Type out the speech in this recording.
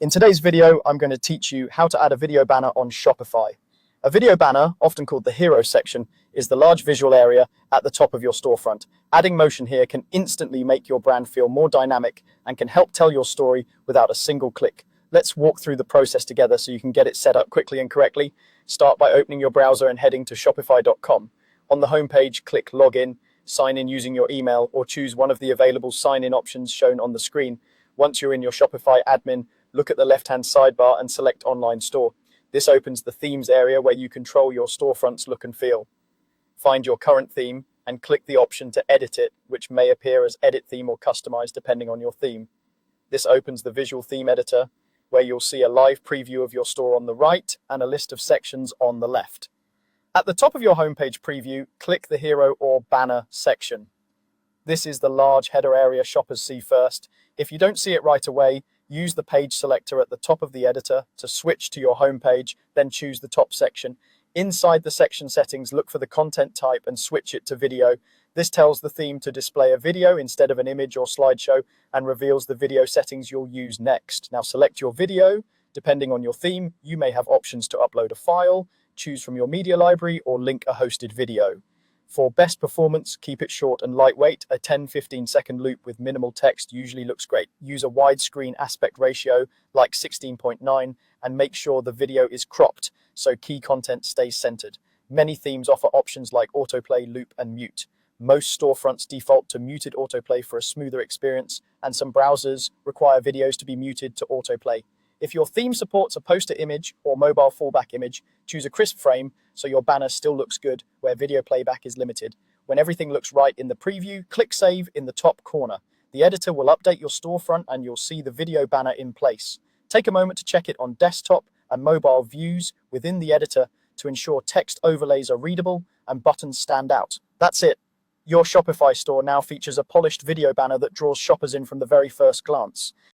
In today's video, I'm going to teach you how to add a video banner on Shopify. A video banner, often called the hero section, is the large visual area at the top of your storefront. Adding motion here can instantly make your brand feel more dynamic and can help tell your story without a single click. Let's walk through the process together so you can get it set up quickly and correctly. Start by opening your browser and heading to shopify.com. On the homepage, click Login, sign in using your email, or choose one of the available sign-in options shown on the screen. Once you're in your Shopify admin, look at the left-hand sidebar and select Online Store. This opens the Themes area where you control your storefront's look and feel. Find your current theme and click the option to edit it, which may appear as Edit Theme or Customize depending on your theme. This opens the Visual Theme Editor, where you'll see a live preview of your store on the right and a list of sections on the left. At the top of your homepage preview, click the Hero or Banner section. This is the large header area shoppers see first. If you don't see it right away, use the page selector at the top of the editor to switch to your homepage, then choose the top section. Inside the section settings, look for the content type and switch it to video. This tells the theme to display a video instead of an image or slideshow and reveals the video settings you'll use next. Now select your video. Depending on your theme, you may have options to upload a file, choose from your media library, or link a hosted video. For best performance, keep it short and lightweight. A 10-15 second loop with minimal text usually looks great. Use a widescreen aspect ratio like 16:9 and make sure the video is cropped so key content stays centered. Many themes offer options like autoplay, loop, and mute. Most storefronts default to muted autoplay for a smoother experience, and some browsers require videos to be muted to autoplay. If your theme supports a poster image or mobile fallback image, choose a crisp frame so your banner still looks good where video playback is limited. When everything looks right in the preview, click Save in the top corner. The editor will update your storefront and you'll see the video banner in place. Take a moment to check it on desktop and mobile views within the editor to ensure text overlays are readable and buttons stand out. That's it. Your Shopify store now features a polished video banner that draws shoppers in from the very first glance.